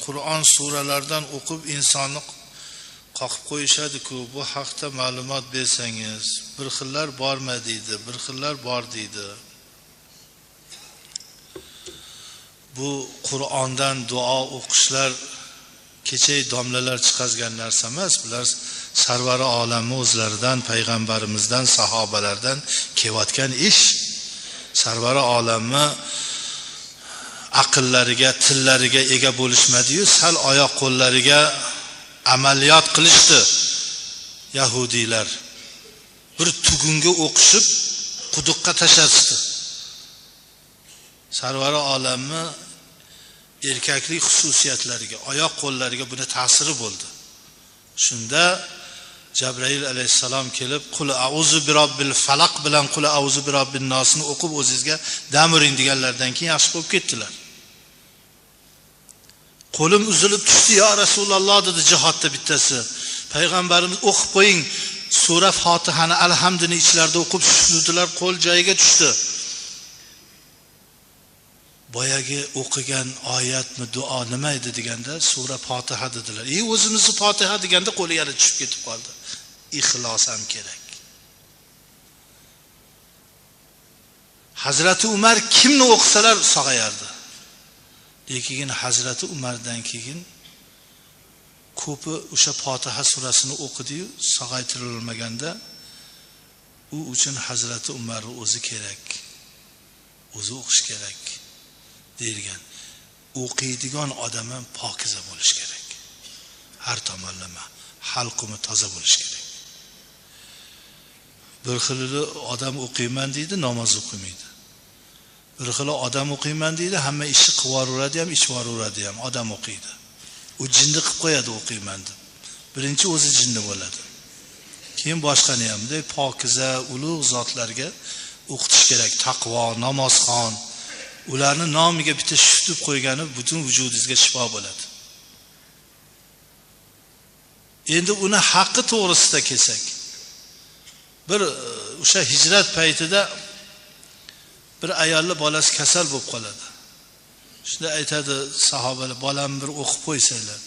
Qur'on suralaridan o'qib insonni qoqib qo'yishadi-ku, bu haqda ma'lumot bersangiz. Bir xillar bormi deydi, bir xillar bor deydi. Bu Qur'ondan duo o'qishlar kecha domlalar chiqazgan narsa emas. Bular sarvari olamni o'zlaridan, payg'ambarimizdan, sahobalardan kelayotgan ish. Sarvari olamni aqllariga, tillariga ega bo'lishmadi-yu, sal oyoq qo'llariga amaliyot qilishdi yahudiylar. Bir tugunga o'qishib quduqqa tashlatdi. Sarvari olamni erkaklik xususiyatlariga, oyoq qo'llariga buni ta'siri bo'ldi. Shunda Jabrail alayhissalom kelib, "Qul a'uzu birabbil falaq" bilan "Qul a'uzu birabbin nosni o'qib o'zingizga dam uring" deganlardan keyin yaxshi bo'lib ketdilar. Qo'lim uzilib tushdi ya Rasululloh dedi jihodda bittasi. Payg'ambarimiz o'qib qo'ying, sura Fatihani alhamdini ichlarida o'qib tushdilar, qo'l joyiga tushdi. Boyagi o'qigan oyatmi, duo nima edi deganda sura Fotiha dedilar. O'zimizni Fotiha deganda qo'li yana tushib ketib qoldi. Ixlos ham kerak. Hazrati Umar kimni o'qisalar sog'ayardi. Lekin Hazrati Umardan keyin ko'pi o'sha Fotiha surasini o'qidi-yu, sog'aytirilmaganda u uchun Hazrati Umar o'zi kerak. O'zi o'qish kerak deyilgan. O'qiydigan odam ham pokiza bo'lish kerak. Har tomonlama xalqumi toza bo'lish kerak. Bir xili odam o'qiyman deydi, namoz o'qimaydi. Bir xili odam o'qiyman deydi, hamma ishni qilib ham, ichib yuboradi ham, odam o'qiydi. U jinni qilib qo'yadi o'qiyman deb. Birinchi o'zi jinni bo'ladi. Keyin boshqani ham deb pokiza, ulug' zotlarga o'qitish kerak. Taqvo, namozxon, ularni nomiga bitta shutib qo'ygani butun vujudingizga shifo bo'ladi. Endi uni haqqi to'g'risida kelsak, bir o'sha hijrat paytida bir ayolli bolasi kasal bo'lib qoladi. Shunda aytadi sahobalar, bolamni bir o'qib qo'ysanglar.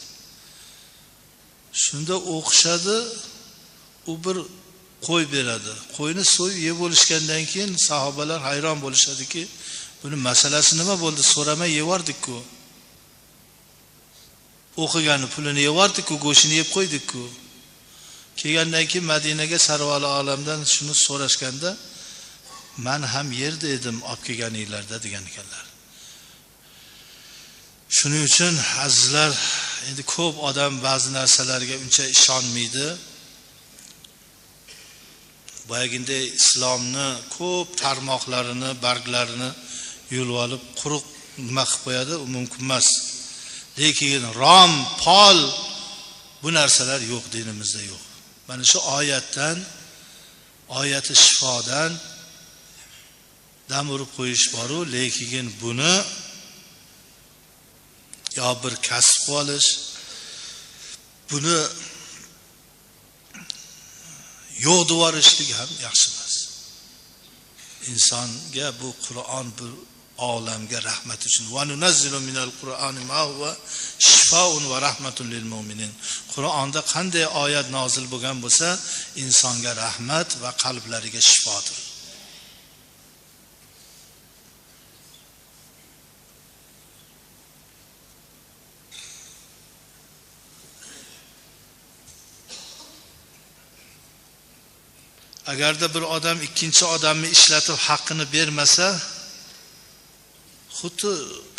Shunda o'qishadi, u bir qo'y beradi. Qo'yni so'yib yeb bo'lishgandan keyin sahobalar hayron bo'lishadiki, buni masalasi nima bo'ldi? So'ramay yevardik-ku. O'qigani pulini yevardik-ku, go'shini yeb qo'ydik-ku. Kelgandan keyin Madinaga sarvali olamdan shuni so'rashganda, "Men ham yerda edim olib kelganinglarda" degan ekanlar. Shuning uchun azizlar, endi ko'p odam ba'zi narsalarga uncha ishonmaydi. Boyaginda islomni ko'p tarmoqlarini, barglarini yulib olib quruq nima qilib qo'yadi, u mumkin emas. Lekin rom, pol bu narsalar yo'q, dinimizda yo'q. Mana shu oyatdan, oyati shifodan dam urib qo'yish boru, lekin buni yo bir kasb qilish, buni yo'q devorishlik ham yaxshi emas. Insonga bu Qur'on bir olamga rahmat uchun. Va nunazzilu minal Qur'oni ma huwa shifoun va rahmatun lil mu'minin. Qur'onda qanday oyat nozil bo'lgan bo'lsa, insonga rahmat va qalblariga shifodir. Agarda bir odam ikkinchi odamni ishlatib haqqini bermasa, xuddi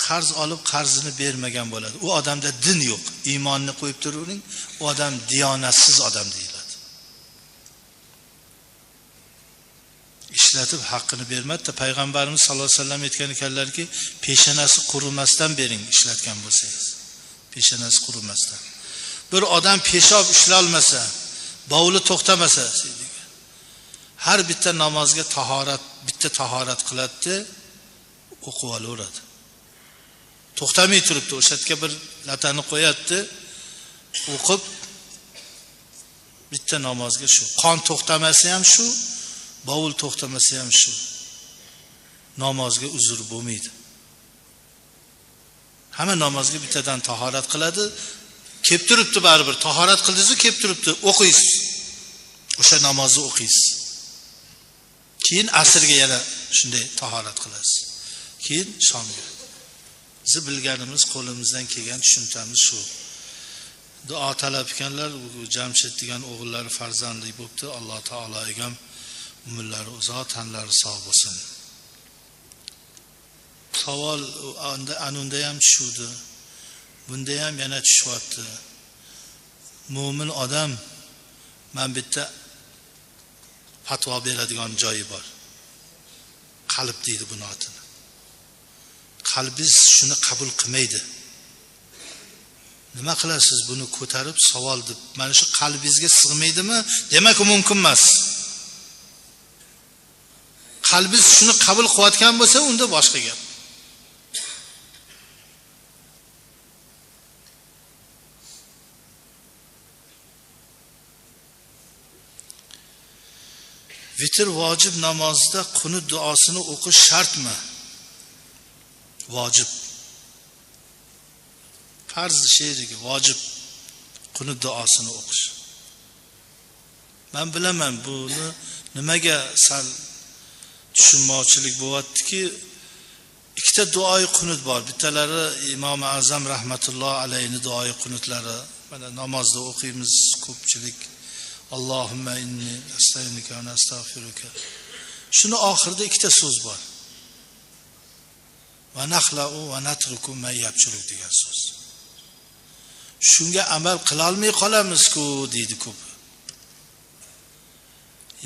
qarz olib qarzini bermagan bo'ladi. U odamda din yo'q. Iymonni qo'yib turavering, u odam diyonatsiz odam deyiladi. Ishlatib haqqini bermadi. Payg'ambarimiz sollallohu alayhi vasallam aytgan ekanlarki, peshonasi qurimasdan bering ishlatgan bo'lsangiz. Peshonasi qurimasdan. Bir odam peshob ushlay olmasa, bovuli to'xtamasa, har bitta namozga bitta tahorat qiladi, o'qib olaveradi. To'xtamay turibdi, o'sha yerga bir latani qo'yadi, o'qib bitta namozga shu. Qon to'xtamasa ham shu, bovul to'xtamasa ham shu. Namozga uzr bo'lmaydi. Hamma namozga bittadan tahorat qiladi. Kelib turibdi baribir. Tahorat qildingiz, kelib turibdi, o'qiysiz. O'sha namozni o'qiysiz. Keyin asrga yana shunday tahorat qilasiz. Keyin shomga. Biz bilganimiz, qo'limizdan kelgan tushunchamiz shu. Duo talab ekanlar, Jamshid degan o'g'illari farzandli bo'libdi. Alloh taolo egam umrlari uzoq, tanlari sog' bo'lsin. Savol anunda ham tushdi. Bunda ham yana tushyapti. Mo'min odam men bitta fatvo beradigan joyi bor. Qalb deydi buni otini. Qalbingiz shuni qabul qilmaydi. Nima qilasiz buni ko'tarib savol deb? Mana shu qalbingizga sig'maydimi? Demak, u mumkin emas. Qalbingiz shuni qabul qilayotgan bo'lsa, unda boshqa gap. Vitr vojib namozida qunut duosini o'qish shartmi? Vojib. Farz she'riga vojib qunut duosini o'qish. Men bilaman buni nimaga sal tushunmovchilik bo'lyaptiki, ikkita duoy qunut bor. Bittalari Imom Azam rahmatulloh alayhi duoy qunutlari. Mana namozda o'qiymiz ko'pchilik. Allohumma inni astag'firuka va astag'firuka. Shuni oxirida ikkita so'z bor. Va naxla'u va natruku ma yabchuruk degan so'z. Shunga amal qila olmay qolamiz-ku deydi ko'p.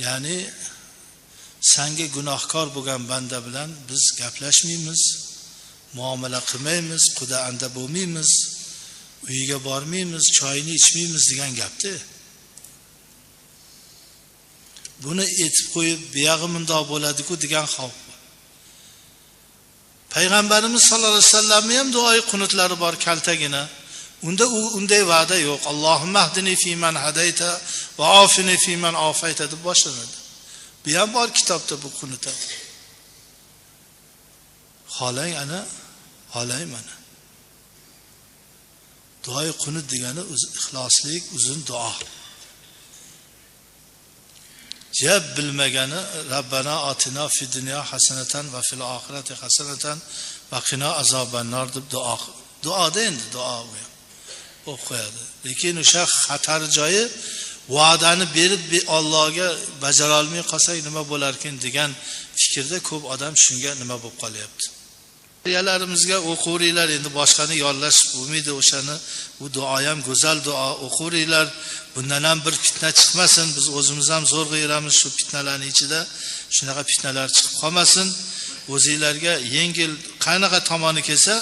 Ya'ni senga gunohkor bo'lgan banda bilan biz gaplashmaymiz, muomala qilmaymiz, quda anda bo'lmaymiz, uyiga bormaymiz, choyini ichmaymiz degan gapdi. Buni aytib qo'yib, buyog'i mundoq bo'ladi-ku degan xavf bor. Payg'ambarimiz sollallohu alayhi vasallamning ham duoi qunutlari bor kaltagina. Unda unday va'da yo'q. Allohumma hdini fi man hadayta va afini fi man afayta deb boshlanadi. Bu ham bor kitobda bu qunut. Xohlang ana, xohlang mana. Duoi qunut degani ixloslik, uzun duo. Jab bilmagani Rabbana atina fid dunya hasanatan va fil oxirati hasanatan va qina azobannar deb duoda endi duo o'qib qo'yadi. Lekin o'sha xatar joyi va'dani berib Allohga bajara olmay qolsak nima bo'lar ekan degan fikrda ko'p odam shunga nima bo'lib qolyapti. Yalarimizga o'quvringlar, endi boshqani yollash bo'lmaydi, o'shani bu duo ham go'zal duo o'quvringlar. Bundan ham bir fitna chiqmasin, biz o'zimiz ham zo'rg'a yuramiz shu fitnalarning ichida. Shunaqa fitnalar chiqib qolmasin. O'zingizlarga yengil qanaqa tomoni kelsa,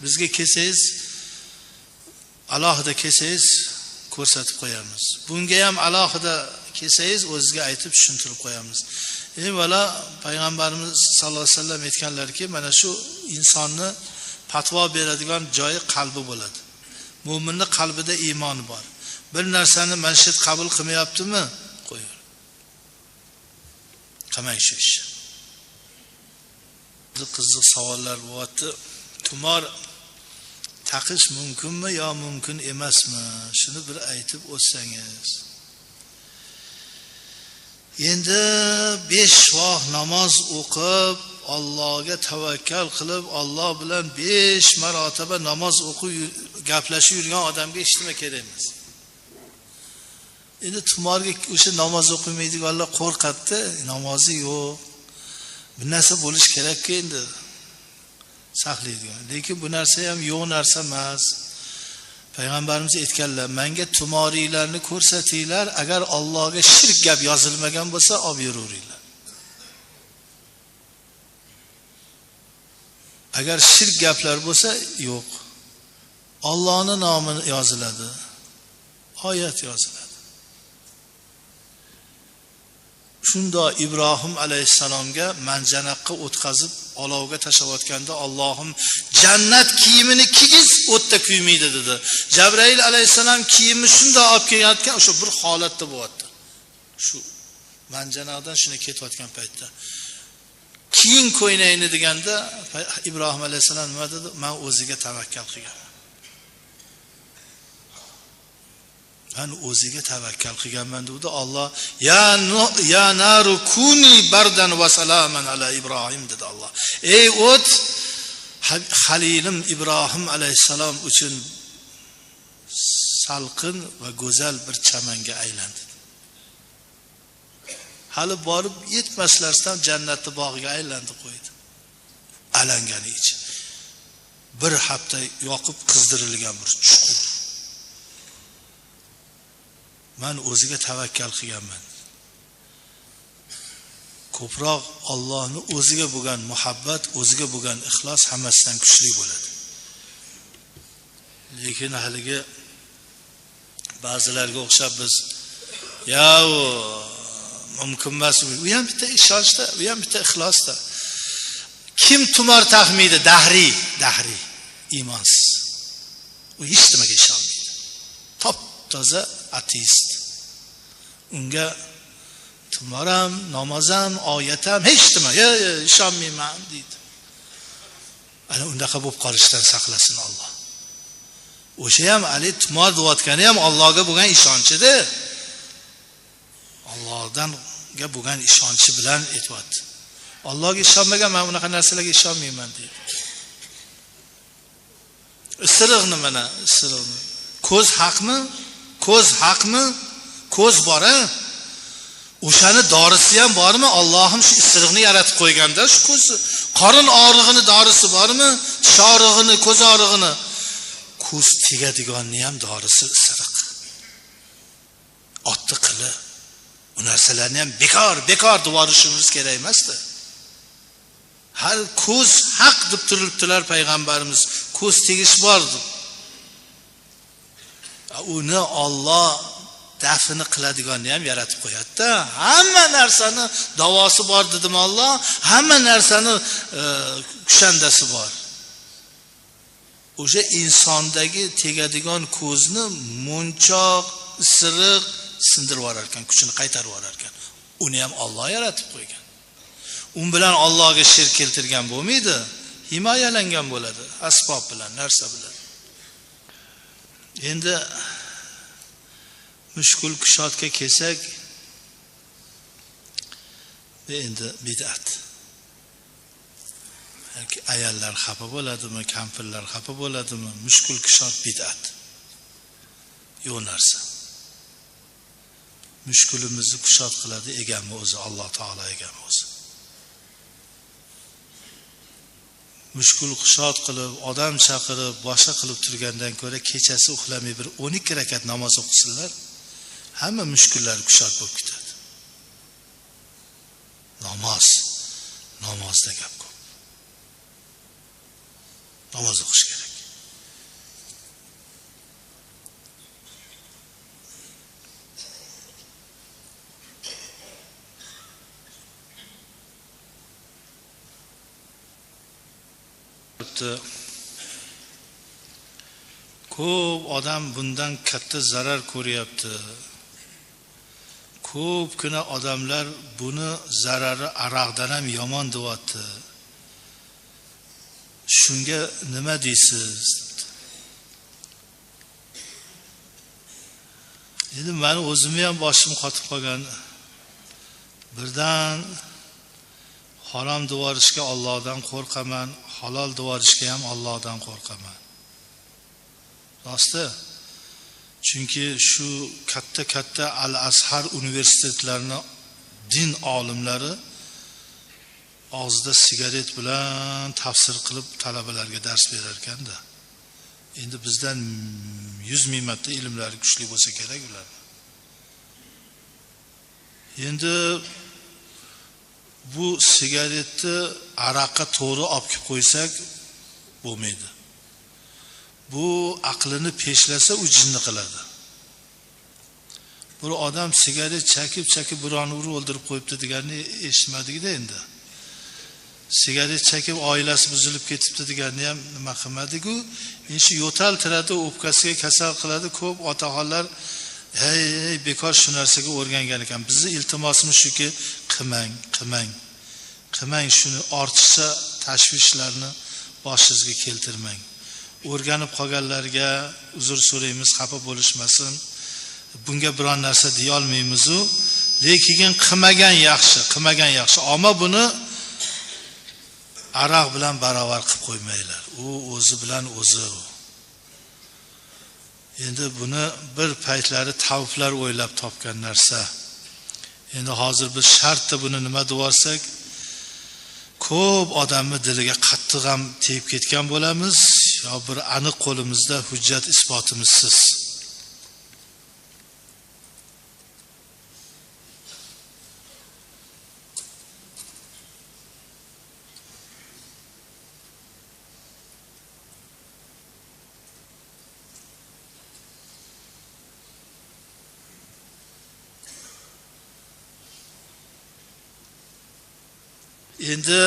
bizga kelsangiz, alohida kelsangiz ko'rsatib qo'yamiz. Bunga ham alohida kelsangiz o'zingizga aytib tushuntirib qo'yamiz. Vala payg'ambarimiz sallallohu alayhi vasallam aytganlarki, mana shu insonni fatvo beradigan joyi qalbi bo'ladi. Mo'minning qalbida iymon bor. Bir narsani masjid qabul qilmayaptimi? Qo'ying. Qamang shu ish. Qiziq savollar bo'lyapti. Tumor taqish mumkinmi yo mumkin emasmi? Shuni bir aytib o'tsangiz. Endi 5 vaqt namoz o'qib, Allohga tavakkal qilib, Alloh bilan 5 marotaba namoz o'qib gaplashib yurgan odamga hech nima kerak emas. Endi tumorga o'sha namoz o'qimaydiganlar qo'rqadi, namozi yo'q. Bu narsa bo'lish kerak-ku endi. Saqlaydigan. Lekin bu narsa ham yo'q narsa emas. Payg'ambarimiz aytganlar, menga tumoringlarni ko'rsatinglar, agar Allohga shirk gap yozilmagan bo'lsa, olib yuraveringlar. Agar shirk gaplar bo'lsa, yo'q. Allohning nomi yoziladi. Oyat yoziladi. Shunda Ibrohim alayhisalomga manjanaqqa o'tkazib olovga tashlayotganda Allohim jannat kiyimini kiyiz, o'tda kuymaydi dedi. Jabroil alayhisalom kiyimni shunda olib kelayotgan o'sha bir holatda bo'lyapti. Shu manjanaqdan shuni ketayotgan paytda keyin ko'ynayni deganda Ibrohim alayhisalom nima dedi? Men o'ziga tavakkal qilganman. Men o'ziga tavakkal qilganman dedi. Alloh ya naru kuni bardan va salaman ala Ibrohim dedi Alloh. Ey o't, Halilim Ibrohim alayhisalom uchun salqin va go'zal bir chamanga aylandi. Hali borib yetmaslardan jannatning bog'iga aylandi qo'ydi. Alangani ichi. Bir hafta yoqib qizdirilgan bir chuqur. Men o'ziga tavakkal qilganman. Ko'proq Allohning o'ziga bo'lgan muhabbat, o'ziga bo'lgan ixlos hammasidan kuchli bo'ladi. Lekin haligi ba'zilarga o'xshab biz mumkin emas. U ham bitta ishonchda, u ham bitta ixlosda. Kim tumor taxmidi? Dahriy iymonsiz. U hech nimaga ishonmaydi. Top toza ateist. Unga tumor ham, namoz ham, oyat ham hech nima, ishonmayman deydi. Ana undaqa bo'lib qolishdan saqlasin Alloh. O'sha ham Ali tumor deyotgani ham Allohga bo'lgan ishonchida. Allohdan bo'lgan ishonchi bilan aytibdi. Allohga ishonmagan men unaqa narsalarga ishonmayman deydi. Isiriqni mana, isiriqni. Ko'z haqmi? Ko'z bor-a? O'shani dorisi ham bormi? Allohim shu isiriqni yaratib qo'yganda, shu ko'z qorin og'rig'ini dorisi bormi? Tish og'rig'ini, ko'z og'rig'ini. Ko'z tegadiganni ham dorisi isiriq. Otni qili. Bu narsalarni ham bekor deb yorishimiz kerak emasdi. Har ko'z haq deb turibdilar payg'ambarimiz. Ko'z tegish bor deb. Uni Alloh dafini qiladiganni ham yaratib qo'yadi-da. Hamma narsani davosi bor dedim Alloh. Hamma narsani kushandasi bor. O'sha insondagi tegadigan ko'zni munchoq, isiriq sindirib orar ekan, kuchini qaytarib orar ekan. Uni ham Alloh yaratib qo'ygan. Un bilan Allohga shirk keltirgan bo'lmaydi, himoyalangan bo'ladi, asbob bilan, narsa bilan. Endi mushkul kushotga kelsak, endi bid'at. Yoki ayollar xafa bo'ladimi, kampirlar xafa bo'ladimi? Mushkul kushot bid'at. Yo'q narsa. Mushkulimizni kushot qiladi egami o'zi, Alloh taolo egami o'zi. Mushkul kushot qilib, odam chaqirib, boshqa qilib turgandan ko'ra kechasi uxlamay bir 12 rakat namoz o'qisinlar, hamma mushkullar kushot bo'lib ketadi. Namozda gap ko'p. Namoz o'qish kerak. Ko'p odam bundan katta zarar ko'ryapti. Ko'pgina odamlar buni zarari aroqdan ham yomon deyapti. Shunga nima deysiz? Endi meni o'zimni ham boshim qotib qolgan. Birdan harom devorishga Allohdan qo'rqaman, halol devorishga ham Allohdan qo'rqaman. Rosti? Chunki shu katta Al-Azhar universitetlarini din olimlari og'zida sigaret bilan tafsir qilib talabalarga dars berar ekanda. Endi bizdan 100 ming marta ilmlari kuchli bo'lsa kerak ular. Endi bu sigaretni aroqqa to'g'ri olib kelib qo'ysak bo'lmaydi. Bu aqlini peshlasa u jinni qiladi. Bir odam sigaret chakib birovni urib o'ldirib qo'yibdi deganni eshitmadik-da endi. Sigaret chakib oilasi buzilib ketibdi deganni ham nima qilmadik-ku. Shu yo'tal tiradi, o'pkasiga kasal qiladi. Ko'p otaxonlar bekor shu narsaga o'rgangan ekan. Bizning iltimosimiz shuki, qilmang. qilmang, shuni ortiqcha tashvishlarni boshingizga keltirmang. O'rganib qolganlarga uzr so'raymiz, xafa bo'lishmasin. Bunga biron narsa deya olmaymiz-u, lekin qilmagan yaxshi. Ammo buni aroq bilan barobar qilib qo'ymanglar. U o'zi bilan o'zi. Endi buni bir paytlari tavblar o'ylab topgan narsa. Endi hozir biz shartda buni nima deb olsak, ko'p odamni diliga qattiq ham tegib ketgan bo'lamiz, yo bir aniq qo'limizda hujjat isbotimizsiz. Endi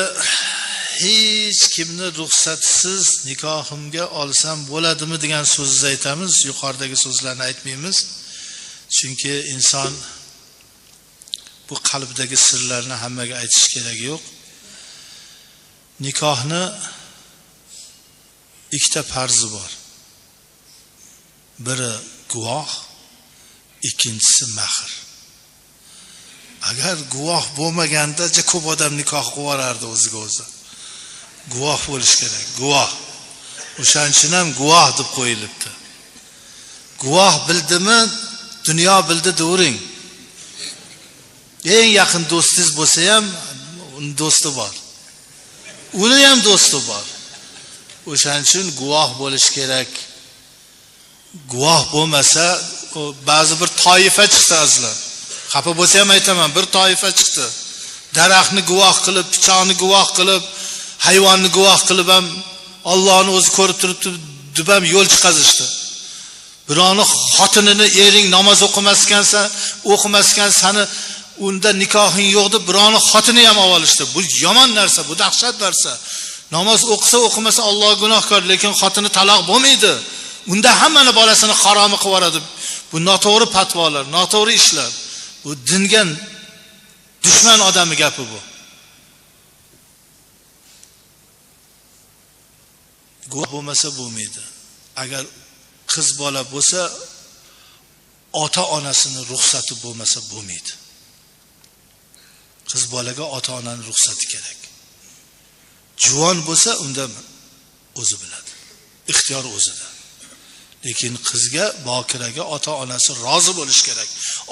hech kimni ruxsatsiz nikohimga olsam bo'ladimi degan so'zni aytamiz, yuqoridagi so'zlarni aytmaymiz. Chunki inson bu qalbidagi sirlarni hammaga aytish kerak yo'q. Nikohni ikkita farzi bor. Biri guvoh, ikkinchisi mehr. Agar guvoh bo'lmaganda ko'p odam nikoh qilib yuborardi o'ziga o'zi. Guvoh bo'lish kerak, guvoh. O'shaning uchun ham guvoh deb qo'yilibdi. Guvoh bildimi, dunyo bildi devering. Eng yaqin do'stingiz bo'lsa ham, uning do'sti bor. Uni ham do'sti bor. O'shaning uchun guvoh bo'lish kerak. Guvoh bo'lmasa, ba'zi bir toifa chiqsa azlar. Xafa bo'lsa ham aytaman, bir toifa chiqdi. Daraxtni guvoh qilib, pichoqni guvoh qilib, hayvonni guvoh qilib ham Allohni o'zi ko'rib turibdi deb ham yo'l chiqazishdi. Birovni xotinini ering namoz o'qimaskan sani unda nikohing yo'q deb birovni xotini ham olishdi. Bu yomon narsa, bu dahshat narsa. Namoz o'qimasa Alloh gunohkor, lekin xotini taloq bo'lmaydi. Unda hammani bolasini haromi qilib yuboradi. Bu noto'g'ri fatvolar, noto'g'ri ishlar. Bu dinga dushman odami gapi bu. Guvoh bo'lmasa bo'lmaydi. Agar qiz bola bo'lsa, ota-onasini ruxsati bo'lmasa bo'lmaydi. Qiz bolaga ota-onaning ruxsati kerak. Juvon bo'lsa, unda o'zi biladi. Ixtiyor o'zida. Lekin qizga, bokiraga ota-onasi rozi bo'lish kerak.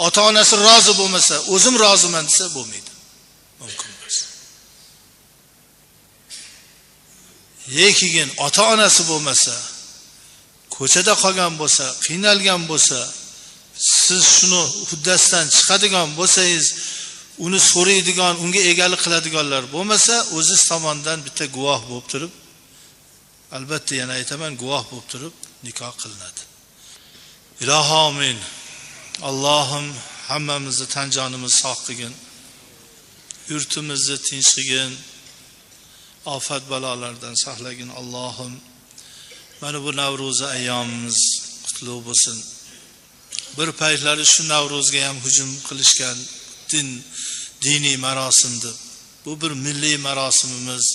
Ota-onasi rozi bo'lmasa, o'zim roziman desa bo'lmaydi. Mumkin emas. Lekin ota-onasi bo'lmasa, ko'chada qolgan bo'lsa, qiynalgan bo'lsa, siz shuni huddasidan chiqadigan bo'lsangiz, uni so'raydigan, unga egalik qiladiganlar bo'lmasa, o'zingiz tomonidan bitta guvoh bo'lib turib, albatta yana aytaman, guvoh bo'lib turib nikoh qilinadi. Ilohi amin. Allohim hammamizni tan jonimizni sog' qilgin. Yurtimizni tinch qilgin. Ofat balolardan saqlagin. Allohim mana bu Navro'za ayyomimiz qutlug' bo'lsin. Bir paytlari shu Navro'zga ham hujum qilishgan diniy marosimdi. Bu bir milliy marosimimiz.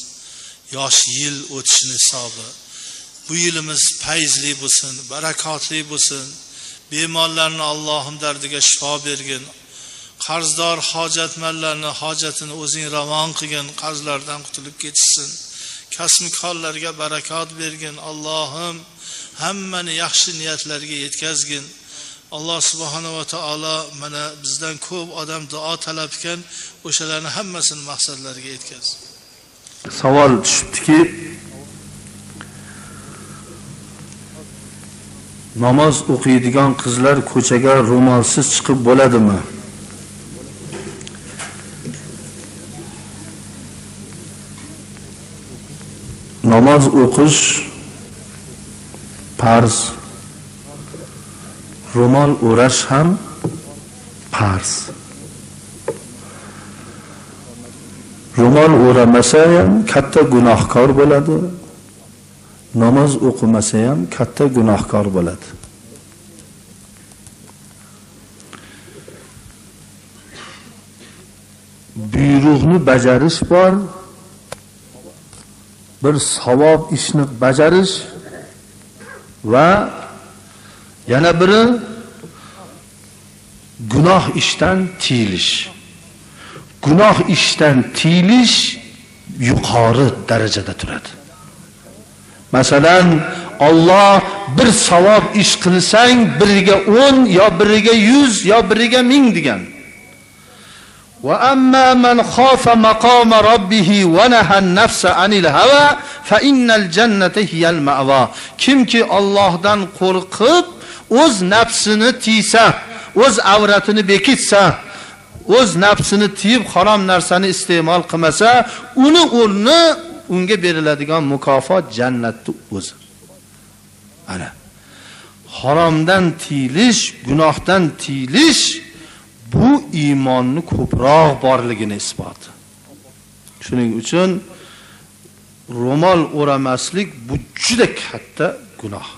Yosh yil o'tishini hisobi. Bu yilimiz fayzli bo'lsin, barakotli bo'lsin. Bemorlarni Allohim dardiga shifo bergin. Qarzdor hojatmanlarni hojatini o'zing ravon qilgin, qarzlardan qutulib ketishsin. Kasb-korlarga barakot bergin. Allohim hammani yaxshi niyatlarga yetkazgin. Alloh subhanahu va taolo mana bizdan ko'p odam duo talab etgan, o'shalarni hammasini maqsadlariga yetkazsin. Savol tushibdiki, namoz o'qiydigan qizlar ko'chaga ro'molsiz chiqib bo'ladimi? Namoz o'qish farz. Ro'mol o'rash ham farz. Ro'mol o'ramasa ham katta gunohkor bo'ladi. Namoz o'qimasa ham katta gunohkor bo'ladi. buyruqni bajarish bor, bir savob ishni bajarish va yana biri gunoh ishdan tiyilish. Gunoh ishdan tiyilish yuqori darajada turadi. Masalan, Alloh bir savob ish qilsang, biriga 10 yo biriga 100 yo biriga 1000 degan. Va amma man khafa maqama rabbih va naha an-nafsa anil hawa fa innal jannata hiyal ma'wa. Kimki Allohdan qo'rqib, o'z nafsini tiysa, o'z avratini bekitsa, o'z nafsini tiyib harom narsani iste'mol qilmasa, uni o'rni unga beriladigan mukofot jannatning o'zi. Ana. Haromdan tiyilish, gunohdan tiyilish bu iymonni ko'proq borligini isboti. Shuning uchun ro'mol o'ramaslik bu juda katta gunoh.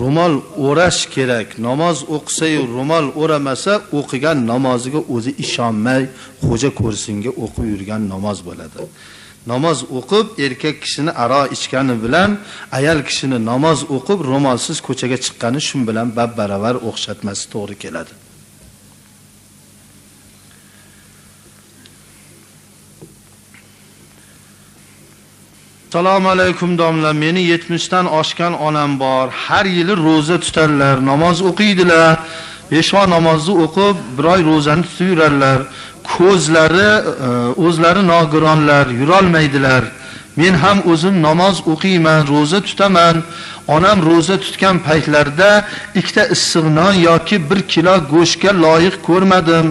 Ro'mol o'rash kerak. Namoz o'qisa-yu ro'mol o'ramasa, o'qigan namoziga o'zi ishonmay, xo'ja ko'rsinga o'qib yurgan namoz bo'ladi. Namoz o'qib, erkak kishini aro ichgani bilan, ayol kishini namoz o'qib, ro'molsiz ko'chaga chiqqani shun bilan bab-baravar o'xshatmasi to'g'ri keladi. Assalomu alaykum domla, meni 70 dan oshgan onam bor. Har yili roza tutarlar, namoz o'qiydilar. Besh vaqt namozni o'qib, bir oy rozani tutib yurarlar. Ko'zlari o'zlari nogironlar, yura olmaydilar. Men ham o'zim namoz o'qiyman, roza tutaman. Onam roza tutgan paytlarda ikkita issiq non yoki 1 kilo go'shtga loyiq ko'rmadim.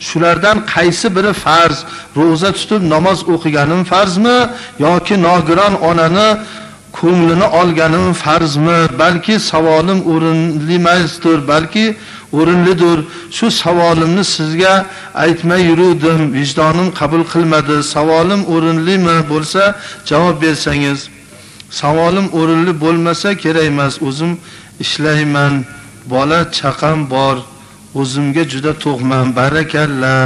Shulardan qaysi biri farz? Roza tutib namoz o'qiganim farzmi yoki nogiron onani ko'nglini olganim farzmi? Balki savolim o'rinli emasdir, balki o'rinlidir. Shu savolimni sizga aytmay yurdim, vijdonim qabul qilmadi. Savolim o'rinlimi bo'lsa javob bersangiz. Savolim o'rinli bo'lmasa kerak emas, o'zim ishlayman, bola chaqam bor. O'zimga juda to'g'man, barakalla,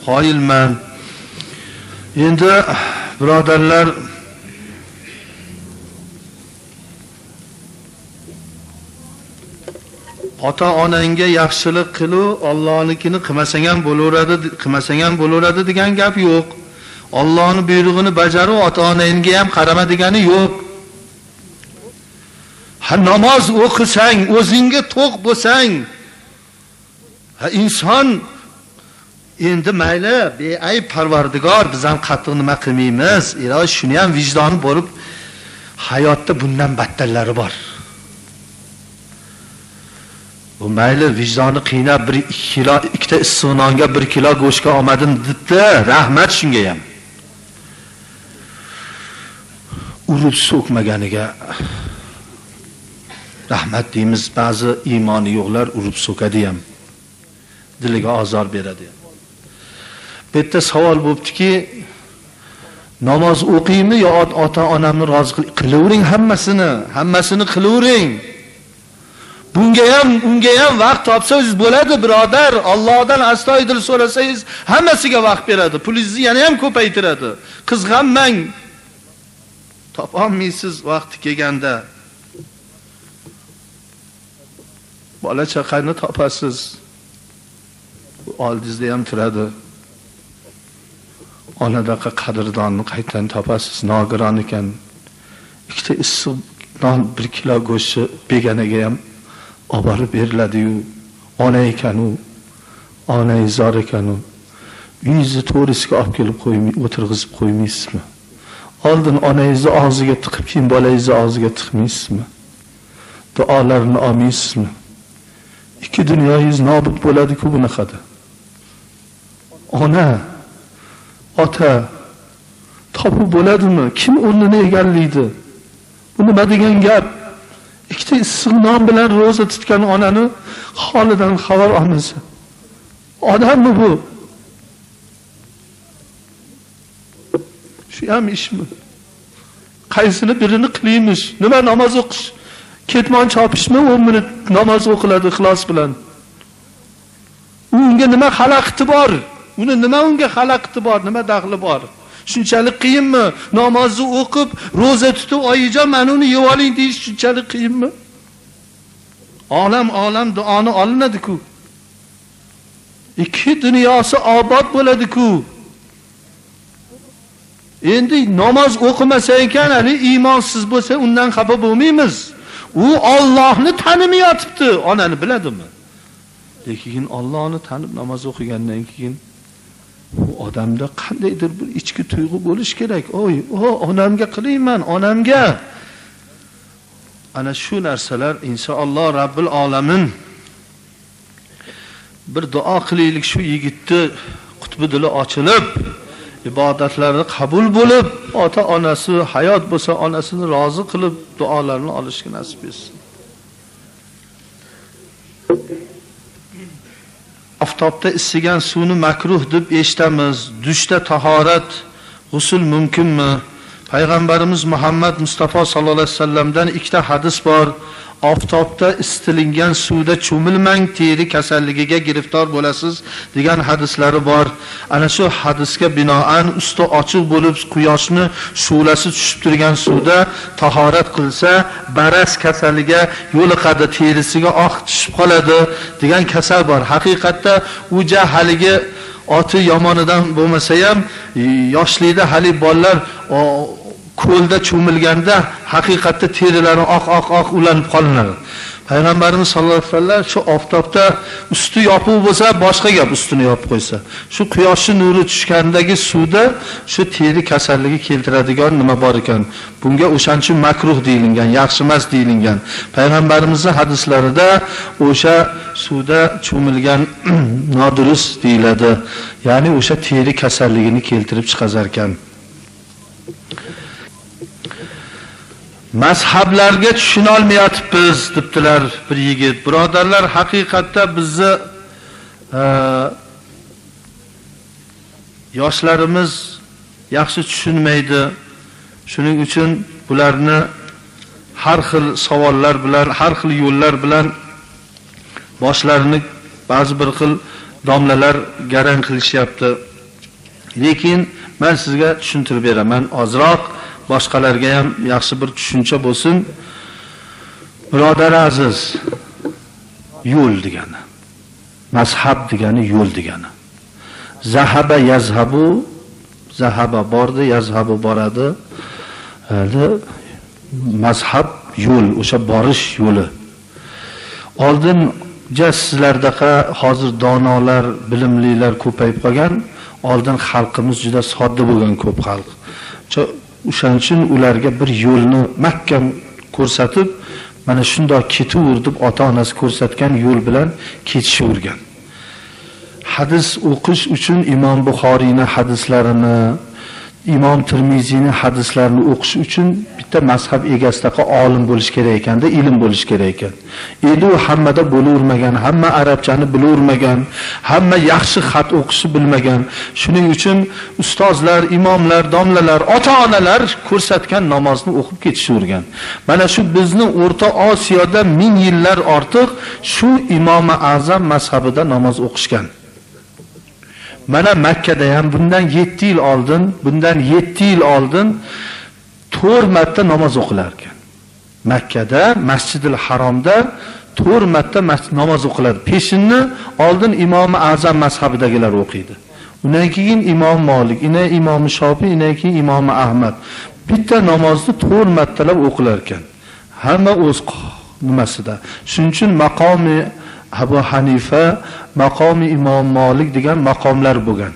qoyilman. Endi birodarlar, ota-onangga yaxshilik qilu, Allohnikini qilmasang ham bo'laveradi degan gap yo'q. Allohning buyrug'ini bajarib, ota-onangga ham qarama degani yo'q. Ha, namoz o'qisang, o'zingga to'q bo'lsang, inson endi mayli, beayb Parvardigor, biz ham qattiq nima qilmaymiz. Ilohi shuni ham vijdoni bo'lib, hayotda bundan battarlari bor. Bu mayli vijdoni qiynab 1 kilo, ikkita issiq nonga 1 kilo go'shtga olmadim debdi. Rahmat shunga ham. Urib so'kmaganiga rahmat deymiz. Ba'zi iymoni yo'qlar urib so'kadi ham. Diliga azor beradi. Bu yerda savol bo'ptiki, namoz o'qiymi yo ota-onamni rozi qilavering, hammasini qilavering. Bunga ham vaqt topsangiz bo'ladi, birodar. Allohdan astoydil so'rasangiz, hammasiga vaqt beradi. Pulingizni yana ham ko'paytiradi. Qizg'anmang. Topolmaysiz vaqti kelganda. Bola chaqani topasiz. Oldingizda ham turadi. Onadaqa qadrdonni qaydan topasiz? Nogiron ekan. Ikkita issiq non 1 kilo go'sht beganaga ham olib borib beriladi-yu. Ona ekan-u, ona izor ekan-u. Uyingizni to'g'risiga olib kelib o'tirg'izib qo'ymaysizmi? Oldin onangizni og'ziga tiqib, keyin bolangizni og'ziga tiqmaysizmi? Duolarini olmaysizmi? Ikki dunyoyingiz nobud bo'ladi-ku bunaqada. Ona, ota topib bo'ladimi? Kim o'rnini egallaydi? Bu nima degan gap? Ikkita issiq non bilan roza tutgan onani holidan xabar olmasa. Odammi bu? Shu ham ishmi? Qaysini birini qilaymiz? Nima namoz o'qish? Ketmon chopishmi? 10 minut namoz o'qiladi ixlos bilan. Unga nima xalaqiti bor? Uni nima unga xalaqti bor, nima daxli bor? Shunchalik qiyinmi? Namozni o'qib, roza tutib, oyijon mana uni yeb oling deyish shunchalik qiyinmi? Olam duoni olinadi-ku. Ikki dunyosi obod bo'ladi-ku. Endi namoz o'qimasa ekan, hali iymonsiz bo'lsa, undan xafa bo'lmaymiz. U Allohni tanimayotibdi, onani biladimi? Lekin Allohni tanib namoz o'qigandan keyin bu odamda qandaydir bir ichki tuyg'u bo'lish kerak. Onamga qilayman, onamga. Ana shu narsalar inshaalloh Robbil olamin bir duo qilaylik, shu yigitni qutbi dili ochilib, ibodatlari qabul bo'lib, ota-onasi hayot bo'lsa, onasini rozi qilib duolarini olishga nasib etsin. Oftobda issigan suvni makruh deb eshitamiz. Dushda tahorat, g'usl mumkinmi? Payg'ambarimiz Muhammad Mustafa sallallohu alayhi vasallamdan ikkita hadis bor. Oftobda isitilgan suvda cho'milmang, teri kasalligiga giriftor bo'lasiz degan hadislari bor. Ana shu hadisga binoan usti ochiq bo'lib, quyoshni shu'lasi tushib turgan suvda tahorat qilsa, baras kasaliga yo'liqadi, terisiga oq tushib qoladi degan kasal bor. Haqiqatda u haligi oti yomonidan bo'lmasa ham, yoshlikda hali bolalar ko'lda cho'milganda haqiqatda terilari oq ulanib qolinadi. Payg'ambarimiz sollallohu alayhi vasallam shu oftobda usti yopiq bo'lsa, boshqa gap ustini yopib qo'ysa, shu quyoshning nuri tushgandagi suvda shu teri kasalligi keltiradigan nima bor ekan, bunga o'shancha makruh deyilgan, yaxshi emas deyilgan. Payg'ambarimizning hadislarida o'sha suvda cho'milgan nodurust deyiladi. Ya'ni o'sha teri kasalligini keltirib chiqazar ekan. Mazhablarga tushuna olmayotibmiz debdilar bir yigit. Birodarlar, haqiqatda bizni yoshlarimiz yaxshi tushunmaydi. Shuning uchun bularni har xil savollar bilan, har xil yo'llar bilan boshlarini ba'zi bir xil domlalar garang qilishyapti. Lekin men sizga tushuntirib beraman, ozroq boshqalarga ham yaxshi bir tushuncha bo'lsin. Birodar aziz, yo'l degani, mazhab degani yo'l degani. Zahaba yazhabu, zahaba bordi, yazhabu boradi. Mazhab yo'l, o'sha borish yo'li. Oldinja sizlardaqa hozir donolar, bilimlilar ko'payib qolgan, oldin xalqimiz juda sodda bo'lgan ko'p xalq. O'shaning uchun ularga bir yo'lni mahkam ko'rsatib, mana shundoq ketaver deb ota-onasi ko'rsatgan yo'l bilan ketishavergan. Hadis o'qish uchun Imom Buxoriyning hadislarini, Imom Tirmiziyning hadislarini o'qish uchun bitta mazhab egasidaqa olim bo'lish kerak ekanda, ilm bo'lish kerak ekan. Endi u hammada bo'lavermagan, hamma arabchani bilavermagan, hamma yaxshi xat o'qishni bilmagan. Shuning uchun ustozlar, imomlar, domlalar, ota-onalar ko'rsatgan namozni o'qib ketishavergan. Mana shu bizni O'rta Osiyoda 1000 yillar ortiq shu Imom Azam mazhabida namoz o'qishgan. Mana Makkada ham bundan 7 yil oldin 4 marta namoz o'qilar ekan. Makkada, Masjidil Haromda 4 marta namoz o'qiladi. Peshinni oldin Imom Azam mazhabidagilar o'qiydi. Undan keyin Imom Malik, Imom Shofiy, undan keyin Imom Ahmad. Bitta namozni 4 martalab o'qilar ekan. Hamma o'z nimasida. Shuning uchun maqomi Abu Hanifa, maqomi Imom Malik degan maqomlar bo'lgan.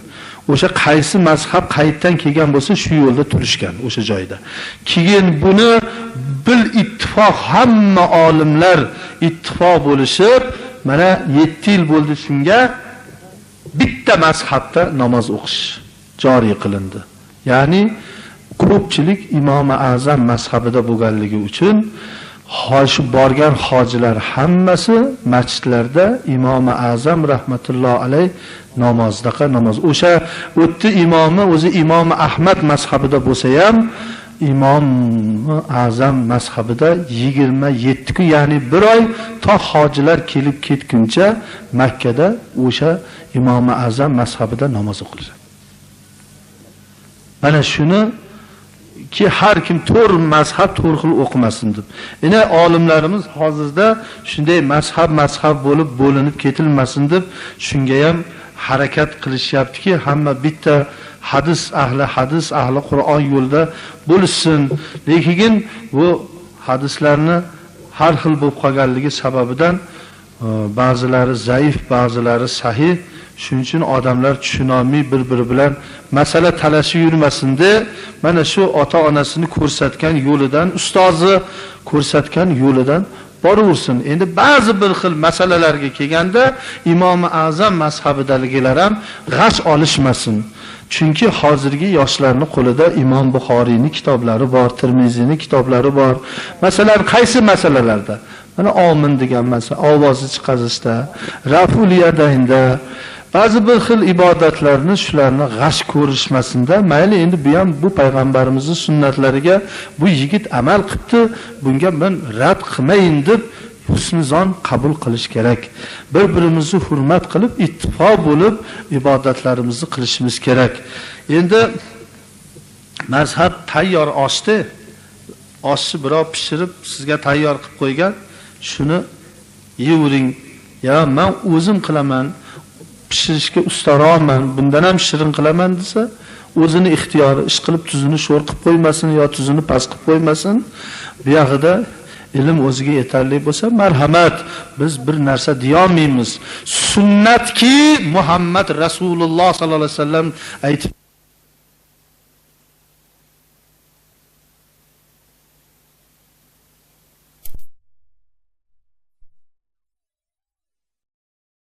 O'sha qaysi mazhab qaytdan kelgan bo'lsa, shu yo'lda turishgan o'sha joyda. Keyin buni bil ittifoq, hamma olimlar ittifoq bo'lishib, mana 7 yil bo'ldi shunga bitta mazhabda namoz o'qish joriy qilindi. Ya'ni ko'pchilik Imom Azam mazhabida bo'lganligi uchun hoji borgan hojilar hammasi masjidlarda Imom Azam rahmatullohi alayh namozdaqa namoz. O'sha o'tdi imomi o'zi Imom Ahmad mazhabida bo'lsa ham Imom Azam mazhabida 27 kun, ya'ni bir oy to hojilar kelib ketguncha Makkada o'sha Imom Azam mazhabida namoz o'qiladi. Mana shuni ki har kim to'g'ri mazhab to'g'ri xil o'qimasin deb. Yana olimlarimiz hozirda shunday mazhab bo'lib bo'linib ketilmasin deb shunga ham harakat qilishyaptiki, hamma bitta hadis ahli Qur'on yo'lida bo'lsin. Lekin bu hadislarni har xil bo'lib qolganligi sababidan ba'zilari zaif, ba'zilari sahih. Shuning uchun odamlar tushunolmay bir-biri bilan masala talashib yurmasindi. Mana shu ota-onasini ko'rsatgan yo'lidan, ustozi ko'rsatgan yo'lidan boraversin. Endi ba'zi bir xil masalalarga kelganda Imom Azam mazhabidagilar ham g'ash olishmasin. Chunki hozirgi yoshlarning qo'lida Imom Buxoriyning kitoblari bor, Tirmiziyning kitoblari bor. Masalan, qaysi masalalarda? Mana omin degan masala, ovozni chiqarishda, raful yadaynda ba'zi bir xil ibodatlarni shularni g'ash ko'rishmasinda, mayli endi bu ham bu payg'ambarimizning sunnatlariga bu yigit amal qildi, bunga men rad qilmayin deb husnizon qabul qilish kerak. Bir-birimizni hurmat qilib, ittifoq bo'lib ibodatlarimizni qilishimiz kerak. Endi mazhab tayyor oshni birov pishirib sizga tayyor qilib qo'ygan, shuni yeyvering. Ya men o'zim qilaman, pishirishga ustaroqman, bundan ham shirin qilaman desa, o'zini ixtiyori, ish qilib tuzini sho'r qilib qo'ymasin yo tuzini past qilib qo'ymasin. Bu yerda ilm o'ziga yetarli bo'lsa, marhamat, biz bir narsa deya olmaymiz. Sunnatki Muhammad Rasululloh sallallohu alayhi vasallam aytib